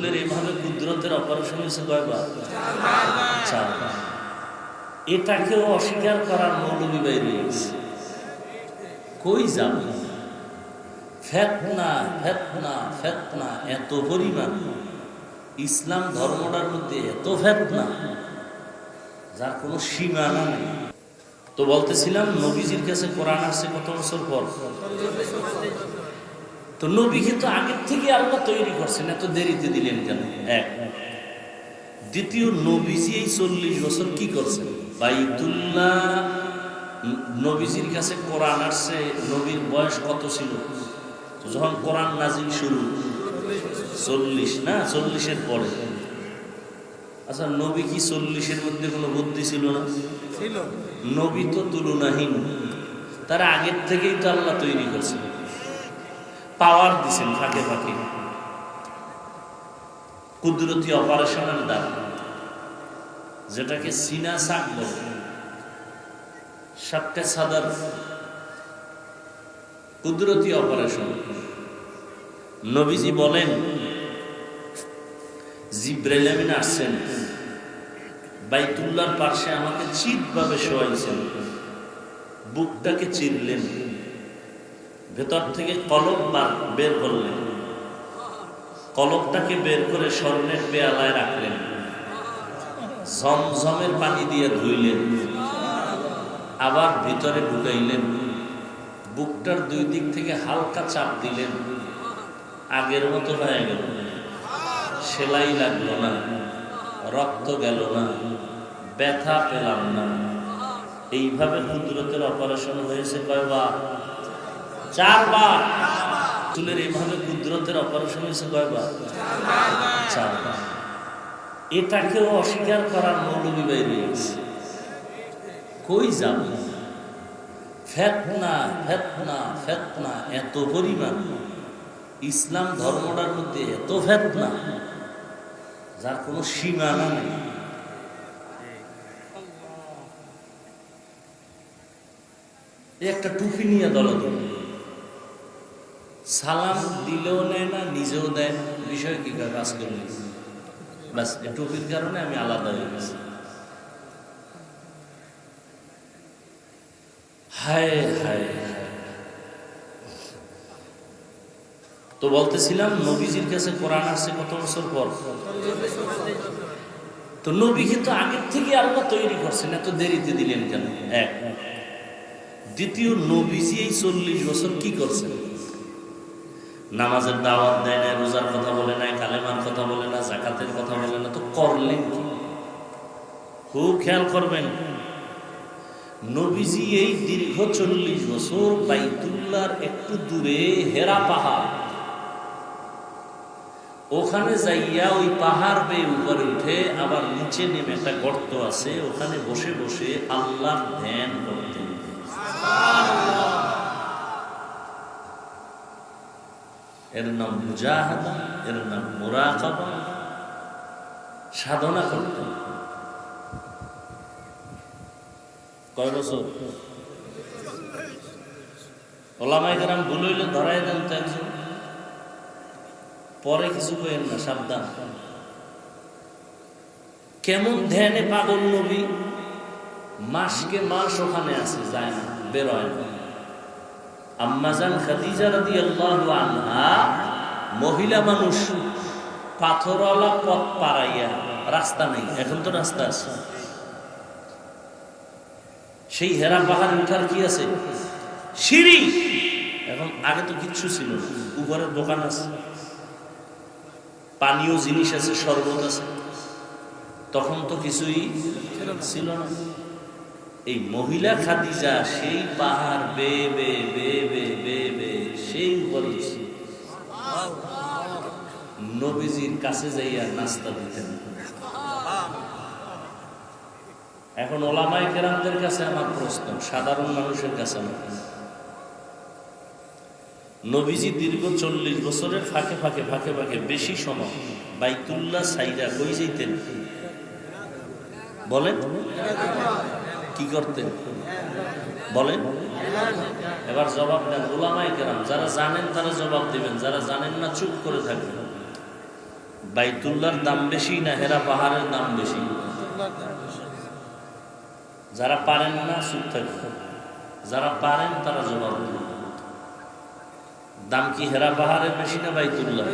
রসুলের এইভাবে কুদরতের অপারেশন হয়েছে কয়বার? চারবার। এটাকেও অস্বীকার করার মৌলবী বাইরে গেছে। কই যাবে? ফেতনা ফেতনা ফেতনা এত পরিমাণ, ইসলাম ধর্মটার মধ্যে এত ফেতনা যার কোনো সীমানা নেই। তো বলতেছিলাম নবীজির কাছে কোরআন আসছে কত বছর পর? তো নবী কিন্তু আগের থেকে আল্লাহ তৈরি করছেন, এত দেরিতে দিলেন কেন? এক। দ্বিতীয়, নবীজি এই 40 বছর কি করছেন? বাইতুল্লাহ, নবীজির কাছে কোরআন আসছে, নবীর বয়স কত ছিল যখন কোরআন নাজিল শুরু? 40 না, 40-এর পরে। আচ্ছা, নবী কি 40-এর মধ্যে কোনো বুদ্ধি ছিল না? ছিল। নবী তো তুলনাহীন, তারা আগের থেকেই তো আল্লাহ তৈরি করছেন, পাওয়ার দিছেন ফাঁকে ফাঁকে কুদরতি অপারেশনের দ্বারা, যেটাকে সিনা সাক বলে, সাক্কে সাদার কুদরতি অপারেশন। নবীজি বলেন, জিব্রাইল আমিন আসছেন, বাইতুল্লাহর পাশে আমাকে চিৎভাবে শোয়াইছেন, বুকটাকে চিরলেন, ভেতর থেকে কলব বের করলেন, কলবটাকে বের করে স্বর্ণের পেয়ালায় রাখলেন, ঝমঝমের পানি দিয়ে ধুইলেন, আবার ভিতরে ঢুকাইলেন, বুকটার দুই দিক থেকে হালকা চাপ দিলেন, আগের মতো হয়ে গেল, সেলাই লাগলো না, রক্ত গেল না, ব্যথা পেলাম না। এইভাবে কুদরতের অপারেশন হয়েছে কয়বার? 4 বার। চুলের এইভাবে কুদরতের অপারেশন হয়েছে কয়বার? 4 বার। এটাকেও অস্বীকার করার মৌলবী বাইরে গেছে। কই যাবে? ফেতনা ফেতনা ফেতনা এত পরিমাণ, ইসলাম ধর্মটার মধ্যে এত ফেতনা যার কোনো সীমানা নেই। একটা টুপি নিয়ে দলাদলি, সালাম দিলেও নেয় না, নিজেও দেয়, বিষয় কি কাজ করলে ব্যাস, টুপির কারণে আমি আলাদা হয়ে গেছি। হায় হায়। তো বলতেছিলাম নবীজির কাছে কোরআন আসছে কত বছর পর? তো নবী কিন্তু আগের থেকে আল্লাহ তৈরি করছেন, এত দেরিতে দিলেন কেন? এক। দ্বিতীয়, নবীজি এই 40 বছর কি করছেন? নামাজের দাওয়াত দেয় না, রোজার কথা বলে না, কালেমার কথা বলে না, যাকাতের কথা বলে না, তো করলেন কি? খুব খেয়াল করবেন, নবীজি এই দীর্ঘ 40 বছর বাইতুল্লাহর একটু দূরে হেরা পাহাড়, ওখানে যাইয়া ওই পাহাড় বেয়ে উপরে উঠে আবার নিচে নেমে একটা গর্ত আছে, ওখানে বসে বসে আল্লাহর ধ্যান করতেন। এর নাম মুজাহাদা, এর নাম মুরাকাবা, সাধনা করতেন। কয় বছর? ওলামায়ে কেরাম ভুল হইলে ধরাই দেন তো একজন, পরে কিছু কইেন না, সাবধান। কেমন ধ্যানে পাগল নবী, মাসকে মাস ওখানে আছে, যায় না, বের হয় না। আম্মাজান খাদিজা রাদিয়াল্লাহু আনহা, মহিলা মানুষ, পাথরওয়ালা পথ পাড়াইয়া, রাস্তা নেই, এখন তো রাস্তা আছে, সেই হেরা পাহাড় উঠার কি আছে? সিঁড়ি। এখন আগে তো কিচ্ছু ছিল না, উপরে দোকান আছে, পানীয় জিনিস আছে, শরবত আছে, তখন তো কিছুই ছিল না। এই মহিলা খাদিজা সেই পাহাড় বে বে বে বে বে বে সেই উপরে নবীজির কাছে যাইয়া নাস্তা দিতেন। এখন ওলামায়ে কেরামদের কাছে আমার প্রশ্ন, সাধারণ মানুষের কাছে আমার, নবীজি দীর্ঘ 40 বছরের ফাঁকে ফাঁকে ফাঁকে ফাঁকে বেশি সময় বাইতুল্লাহ সাইরা কই যাইতেন? বলেন, কি করতেন? বলেন, এবার জবাব দেন। ওলামায়ে কেরাম যারা জানেন তারা জবাব দিবেন, যারা জানেন না চুপ করে থাকবেন। বাইতুল্লাহর দাম বেশি না হেরা পাহাড়ের দাম বেশি? যারা পারেন না চুপ থাকবেন, যারা পারেন তারা জবাব দিন। দাম কি হেরা পাহাড়ের বেশি না বাইতুল্লাহ?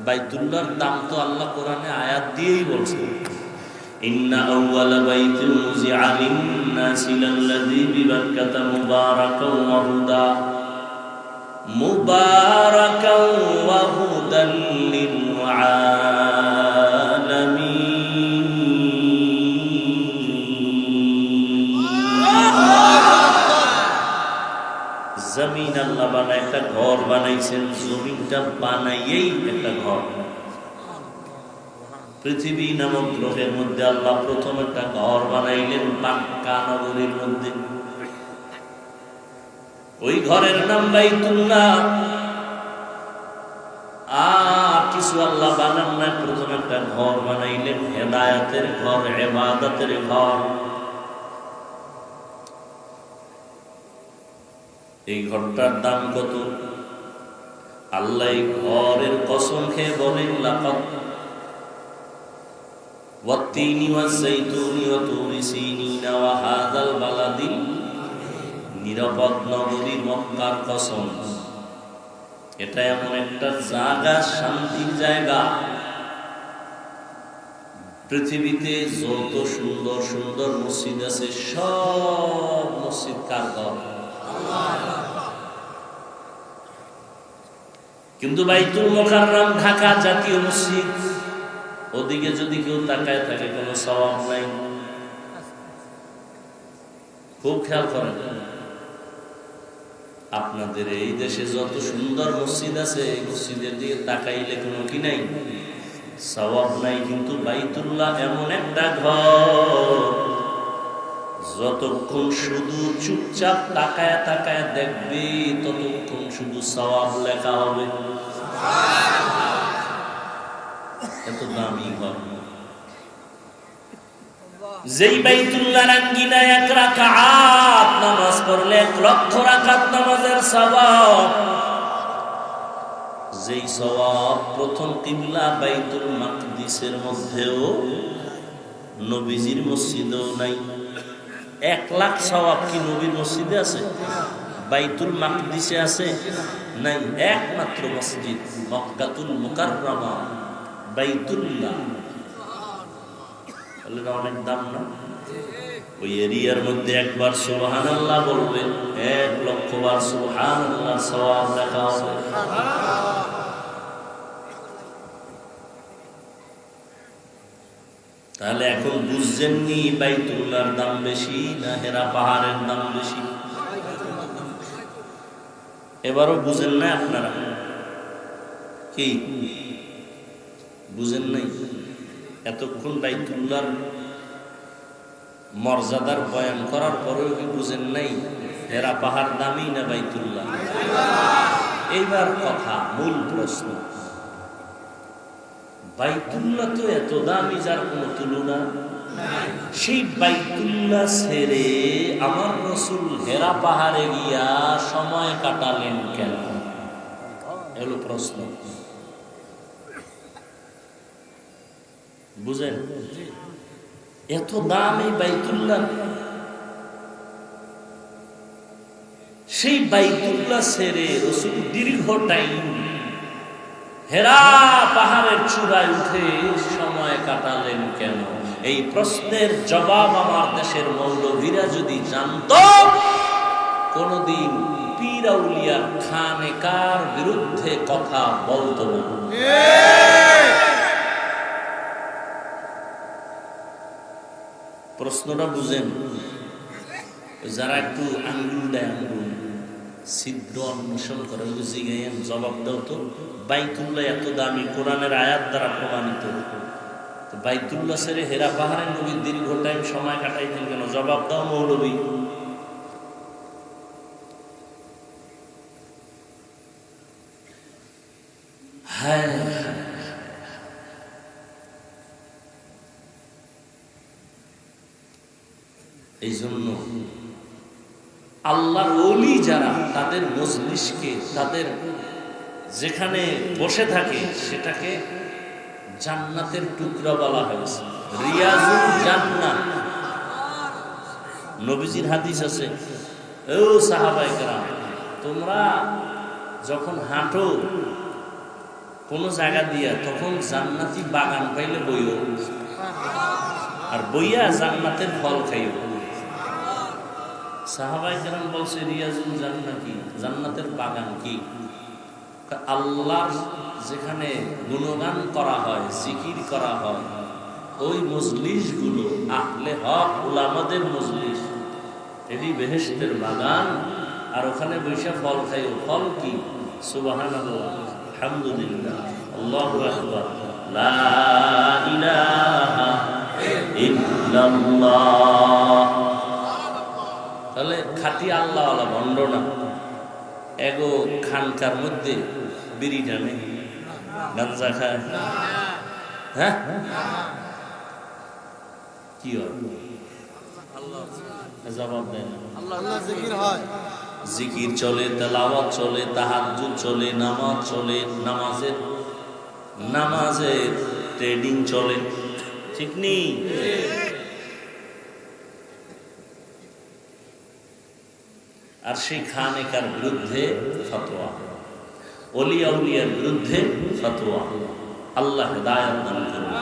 বাইতুল্লাহর দাম তো আল্লাহ কোরআনে আয়াত দিয়েই বলছে, ইন্না আউওয়ালা বাইতিন উযিআ লিন-নাসি লাল্লাযী বিবাক্কাতা মুবারাকাও ওয়া হুদা মুবারাকাও ওয়া হুদাল লিল আলামিন। জমিন আল্লাহ বানায় একটা ঘর বানাইছেন, জমিনটা বানাইয়েই একটা ঘর। পৃথিবী নামক গ্রহের মধ্যে আল্লাহ প্রথম একটা ঘর বানাইলেন মক্কা নগরীর মধ্যে। ওই ঘরের নাম বাইতুল্লাহ। আর কিছু আল্লাহ বানান না, প্রথম একটা ঘর বানাইলেন হেদায়েতের ঘর, ইবাদতের ঘর। এই ঘরটার দাম কত? আল্লাহ এই ঘরের কসম খেয়ে বলেন, লাকাদ ওয়াত-তিনি ওয়াজ-যাইতুনি ওয়া তুরি সিনিনা ওয়া হাযাল বালাদিল, নিরাপদ নগরী মক্কার কসম। এটা এমন একটা জায়গা, শান্তির জায়গা। পৃথিবীতে যত সুন্দর সুন্দর মসজিদ আছে সব মসজিদ কার ঘর? কিন্তু বাইতুল মুকাররম ঢাকা জাতীয় মসজিদ, ওদিকে যদি কেউ তাকায় থাকে কোনো সওয়াব নাই। খুব খেয়াল করেন, আপনাদের এই দেশে যত সুন্দর মসজিদ আছে, এই মসজিদের দিকে তাকাইলে কোনো কি নাই? সওয়াব নাই। কিন্তু বাইতুল্লাহ এমন একটা ঘর, যতক্ষণ শুধু চুপচাপ তাকায় তাকায় দেখবে, ততক্ষণ শুধু সওয়াব লেখা হবে। এত দামি ঘর। যেই বাইতুল্লাহর আঙ্গিনায় 1 রাকাত নামাজ পড়লে 1 লক্ষ রাকাত নামাজের সওয়াব। যেই সওয়াব প্রথম কিবলা বাইতুল মাকদিসের মধ্যেও, নবীজির মসজিদেও নাই। 1 লাখ সওয়াব কি নবীর মসজিদে আছে? বাইতুল মাকদিসে আছে? নাই। একমাত্র মসজিদ মক্কাতুল মুকাররমা, বাইতুল্লাহ। বলে না অনেক দাম না? ওই এরিয়ার মধ্যে একবার সুবহানাল্লাহ বলবেন, 1 লক্ষ বার সুবহানাল্লাহ সওয়াব লেখা হবে। তাহলে এখন বুঝছেননি বাইতুল্লাহর দাম বেশি না হেরা পাহাড়ের দাম বেশি? এবারও বুঝেন না আপনারা? কি বুঝেন নাই? এতক্ষণ বাইতুল্লাহর মর্যাদার বয়ান করার পরেও কি বুঝেন নাই হেরা পাহাড় দামি না বাইতুল্লাহ? এইবার কথা, মূল প্রশ্ন, বাইতুল্লাহ তো এত দামি যার কোনো তুলনা। সেই বাইতুল্লাহ ছেড়ে আমার রাসূল হেরা পাহাড়ে গিয়া সময় কাটালেন কেন? এলো প্রশ্ন। বুঝেন, এত দাম এই বাইতুল্লাহ। সেই বাইতুল্লাহ ছেড়ে রাসূল দীর্ঘ টাইম হেরা পাহাড়ের চূড়ায় উঠে সময় কাটালেন কেন? এই প্রশ্নের জবাব আমার দেশের মৌলভীরা যদি জানতো, কোনদিন পীর আউলিয়ার খানেকার বিরুদ্ধে কথা বলতো না। প্রশ্নটা বুঝেন। যারা একটু আঙ্গুল দেয়, আঙ্গুল ছিদ্র অন্বেষণ করে, বুঝে গেছেন, জবাব দাও তো, বাইতুল্লাহ এত দামি, কোরআনের আয়াত দ্বারা প্রমাণিত। বাইতুল্লাহ ছেড়ে হেরা পাহাড়ে নবী দীর্ঘ টাইম সময় কাটাইতেন কেন? জবাব দাও মৌলবী। হ্যাঁ, এই জন্য আল্লাহর ওলি যারা, তাদের মজলিসকে, তাদের যেখানে বসে থাকে সেটাকে জান্নাতের টুকরা বলা হয়েছে, রিয়াজুল জান্নাত। নবীজির হাদিস আছে, ও সাহাবায়ে কেরাম, তোমরা যখন হাঁটো কোনো জায়গা দিয়া, তখন জান্নাতি বাগান পাইলে বইও, আর বইয়া জান্নাতের ফল খাইও। সাহাবায়ে কেরাম বলছে, রিয়াজুল জান্নাত কি? জান্নাতের বাগান কি? আল্লাহর যেখানে গুণগান করা হয়, জিকির করা হয়, ওই মজলিস গুলো আহলে হক উলামাদের মজলিস, এটি বেহেশতের বাগান। আর ওখানে বৈশা ফল খাইও। ফল কি? সুবহানাল্লাহ, আলহামদুলিল্লাহ, আল্লাহু আকবার, লা ইলাহা ইল্লাল্লাহ। তাহলে খাঁটি আল্লাহওয়ালা, ভণ্ড না। এগো খানকার মধ্যে বিড়ি টানে, গাঞ্জা খায়, হ্যাঁ কি জবাব দেয় না। জিকির চলে, তেলাওয়াত চলে, তাহাজ্জুদ চলে, নামাজ চলে, নামাজের ট্রেডিং চলে, ঠিক নেই? আর সেই খানেকার বিরুদ্ধে ফতোয়া, ওলিয়া উলিয়ার বিরুদ্ধে ফতোয়া। আল্লাহ হিদায়াত দান করুন।